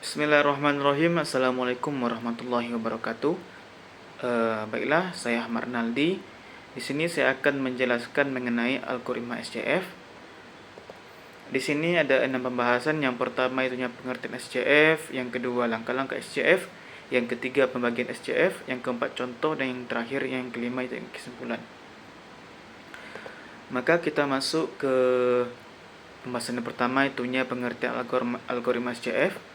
Bismillahirrahmanirrahim. Assalamualaikum warahmatullahi wabarakatuh. Baiklah, saya Ahmad Naldi. Di sini saya akan menjelaskan mengenai algoritma SCF. Di sini ada 6 pembahasan. Yang pertama itunya pengertian SCF, yang kedua langkah-langkah SCF, yang ketiga pembagian SCF, yang keempat contoh, dan yang terakhir yang kelima itu kesimpulan. Maka kita masuk ke pembahasan yang pertama itunya pengertian algoritma SCF.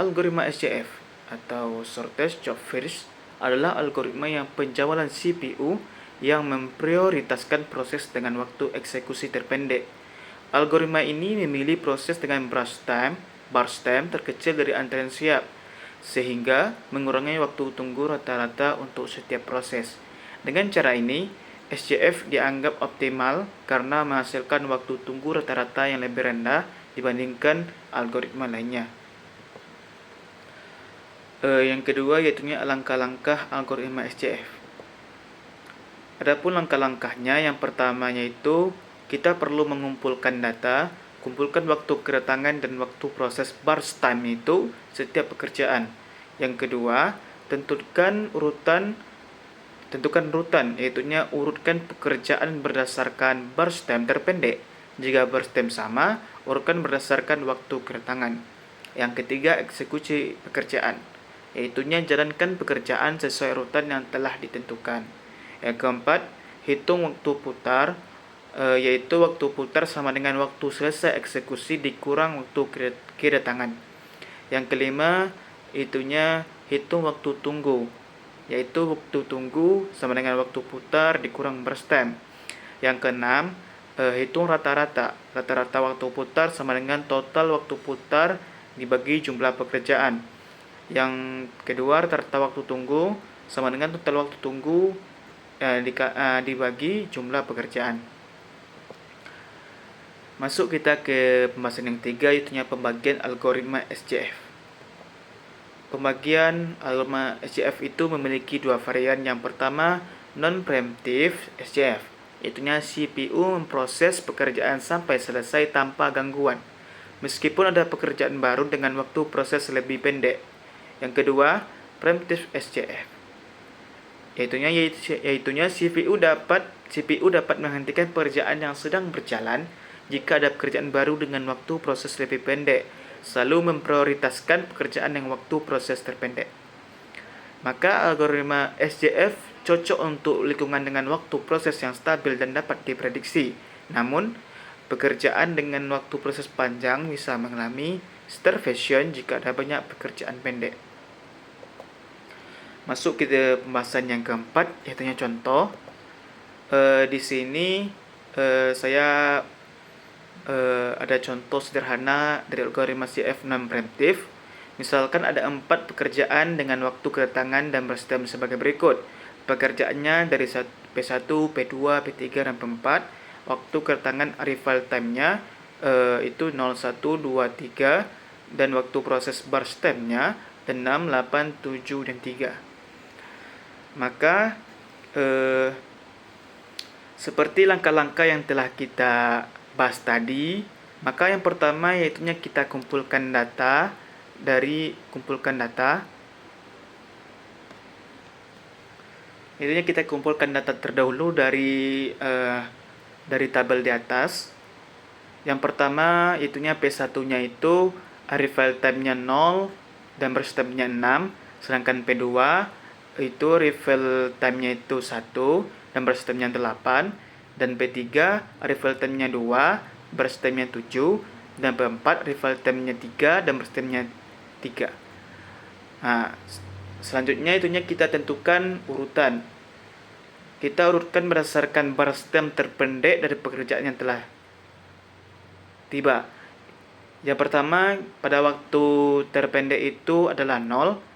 Algoritma SCF atau Shortest Job First adalah algoritma yang penjawalan CPU yang memprioritaskan proses dengan waktu eksekusi terpendek. Algoritma ini memilih proses dengan burst time terkecil dari antrean siap, sehingga mengurangi waktu tunggu rata-rata untuk setiap proses. Dengan cara ini, SCF dianggap optimal karena menghasilkan waktu tunggu rata-rata yang lebih rendah dibandingkan algoritma lainnya. Yang kedua yaitu langkah-langkah algoritma SCF. Adapun langkah-langkahnya, yang pertama yaitu kita perlu mengumpulkan data, kumpulkan waktu kedatangan dan waktu proses burst time itu setiap pekerjaan. Yang kedua, tentukan urutan yaitu urutkan pekerjaan berdasarkan burst time terpendek. Jika burst time sama, urutkan berdasarkan waktu kedatangan. Yang ketiga, eksekusi pekerjaan, yaitu jalankan pekerjaan sesuai urutan yang telah ditentukan. Yang keempat, hitung waktu putar, yaitu waktu putar sama dengan waktu selesai eksekusi dikurang waktu kedatangan. Yang kelima, hitung waktu tunggu, yaitu waktu tunggu sama dengan waktu putar dikurang burst time. Yang keenam, hitung rata-rata waktu putar sama dengan total waktu putar dibagi jumlah pekerjaan. Yang kedua, rata-rata waktu tunggu sama dengan total waktu tunggu dibagi jumlah pekerjaan. Masuk kita ke pembahasan yang ketiga, yaitu pembagian algoritma SCF. Pembagian algoritma SCF itu memiliki dua varian. Yang pertama, non-preemptive SCF, yaitu CPU memproses pekerjaan sampai selesai tanpa gangguan, meskipun ada pekerjaan baru dengan waktu proses lebih pendek. Yang kedua, preemptive SCF, yaitu CPU dapat menghentikan pekerjaan yang sedang berjalan jika ada pekerjaan baru dengan waktu proses lebih pendek, selalu memprioritaskan pekerjaan yang waktu proses terpendek. Maka algoritma SCF cocok untuk lingkungan dengan waktu proses yang stabil dan dapat diprediksi. Namun, pekerjaan dengan waktu proses panjang bisa mengalami starvation jika ada banyak pekerjaan pendek. Masuk ke pembahasan yang keempat, yaitu contoh. Di sini saya ada contoh sederhana dari algoritma SCF non-preemptive. Misalkan ada 4 pekerjaan dengan waktu kedatangan dan burst time sebagai berikut. Pekerjaannya dari P1, P2, P3, dan P4. Waktu kedatangan arrival time-nya itu 01, 2, 3, dan waktu proses burst time-nya 6, 8, 7, dan 3. Maka seperti langkah-langkah yang telah kita bahas tadi, maka yang pertama yaitu kita kumpulkan data. Kita kumpulkan data terdahulu dari tabel di atas. Yang pertama P1-nya itu arrival time-nya 0 dan burst time-nya 6, sedangkan P2 itu arrival time-nya itu 1 dan burst time-nya 8, dan P3 arrival time-nya 2, burst time-nya 7, dan P4 arrival time-nya 3 dan burst time-nya 3. Nah, selanjutnya kita tentukan urutan. Kita urutkan berdasarkan burst time terpendek dari pekerjaan yang telah tiba. Yang pertama, pada waktu terpendek itu adalah 0,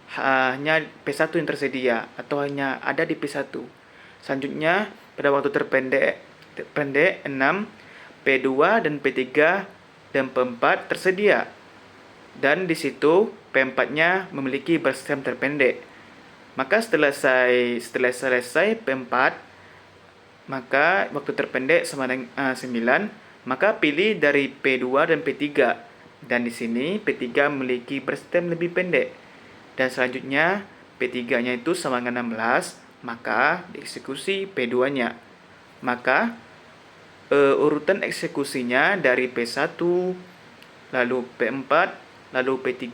hanya P1 yang tersedia atau hanya ada di P1. Selanjutnya, pada waktu terpendek 6, P2 dan P3 dan P4 tersedia. Dan di situ P4-nya memiliki burst time terpendek. Maka setelah selesai P4, maka waktu terpendek sama dengan 9, maka pilih dari P2 dan P3 Dan di sini P3 memiliki burst time lebih pendek. Dan selanjutnya P3-nya itu sama dengan 16, maka dieksekusi P2-nya. Maka urutan eksekusinya dari P1, lalu P4, lalu P3,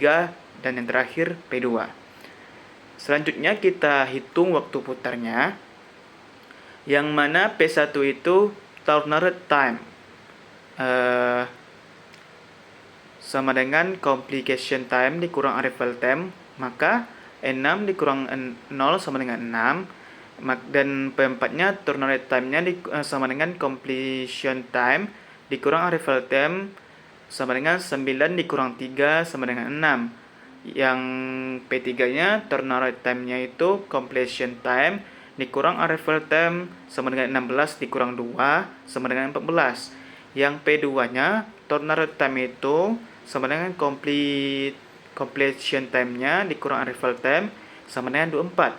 dan yang terakhir P2. Selanjutnya kita hitung waktu putarnya, yang mana P1 itu turned time sama dengan complication time dikurang arrival time, maka 6 dikurang 0 sama dengan 6, dan P4-nya turnaround time-nya sama dengan completion time dikurang arrival time sama dengan 9 dikurang 3 sama dengan 6. Yang P3-nya turnaround time-nya itu completion time dikurang arrival time sama dengan 16 dikurang 2 sama dengan 14. Yang P2-nya turnaround time itu sama dengan completion time-nya dikurang arrival time sama dengan 24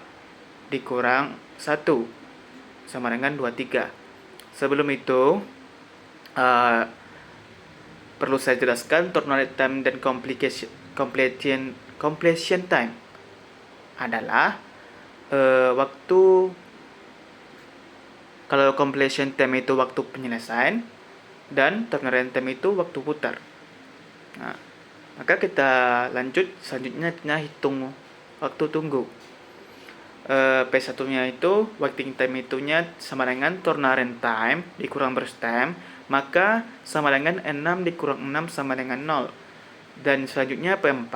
dikurang 1 sama dengan 23. Sebelum itu perlu saya jelaskan turnaround time dan completion time adalah waktu. Kalau completion time itu waktu penyelesaian dan turnaround time itu waktu putar. Nah, maka kita lanjut selanjutnya kita hitung waktu tunggu. P1-nya itu waiting time itunya sama dengan turnaround time dikurang burst time, maka sama dengan 6 dikurang 6 sama dengan 0. Dan selanjutnya P4,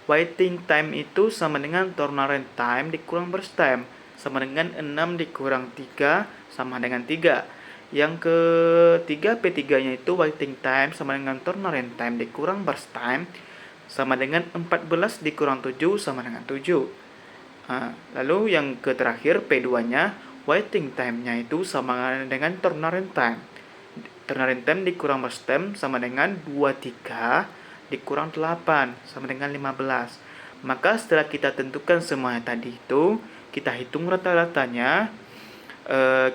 waiting time itu sama dengan turnaround time dikurang burst time, sama dengan 6 dikurang 3 sama dengan 3. Yang ketiga P3-nya itu waiting time sama dengan turnaround time dikurang burst time, sama dengan 14 dikurang 7 sama dengan 7. Lalu yang terakhir P2-nya waiting time-nya itu sama dengan turnaround time. Turnaround time dikurang burst time sama dengan 23 dikurang 8 sama dengan 15. Maka setelah kita tentukan semuanya tadi itu, kita hitung rata-ratanya.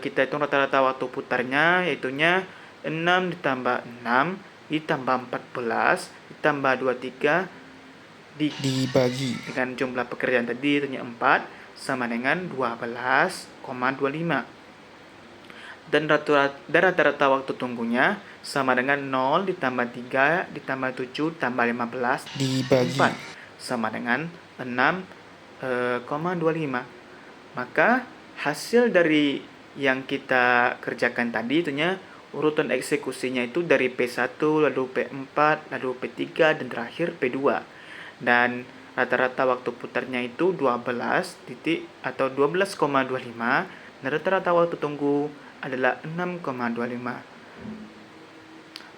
Kita hitung rata-rata waktu putarnya, yaitunya 6 ditambah 6 ditambah 14 ditambah 23 dibagi dengan jumlah pekerjaan tadi, itunya 4 sama dengan 12,25. Dan rata-rata waktu tunggunya sama dengan 0 ditambah 3 ditambah 7 tambah 15 dibagi 4 sama dengan 6,25. Maka hasil dari yang kita kerjakan tadi itunya urutan eksekusinya itu dari P1 lalu P4 lalu P3 dan terakhir P2. Dan rata-rata waktu putarnya itu 12 titik atau 12,25 dan rata-rata waktu tunggu adalah 6,25.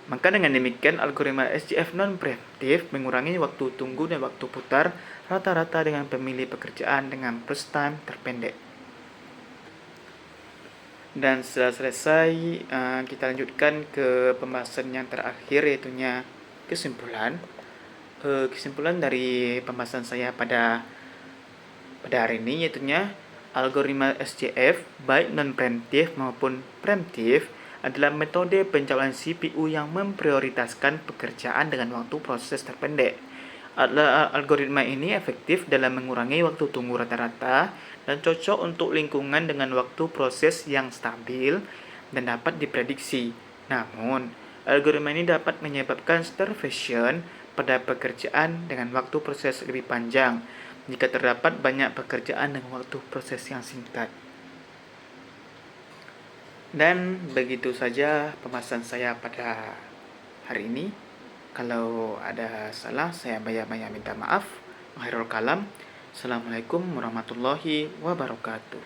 Maka dengan demikian algoritma SJF non-preemptif mengurangi waktu tunggu dan waktu putar rata-rata dengan pemilih pekerjaan dengan burst time terpendek. Dan setelah selesai, kita lanjutkan ke pembahasan yang terakhir, yaitunya kesimpulan. Kesimpulan dari pembahasan saya pada hari ini yaitunya algoritma SJF baik non-preemptif maupun preemptif adalah metode pencalonan CPU yang memprioritaskan pekerjaan dengan waktu proses terpendek. Algoritma ini efektif dalam mengurangi waktu tunggu rata-rata dan cocok untuk lingkungan dengan waktu proses yang stabil dan dapat diprediksi. Namun, algoritma ini dapat menyebabkan starvation pada pekerjaan dengan waktu proses lebih panjang jika terdapat banyak pekerjaan dengan waktu proses yang singkat. Dan begitu saja pembahasan saya pada hari ini. Kalau ada salah, saya banyak-banyak minta maaf. Akhirul kalam. Assalamualaikum warahmatullahi wabarakatuh.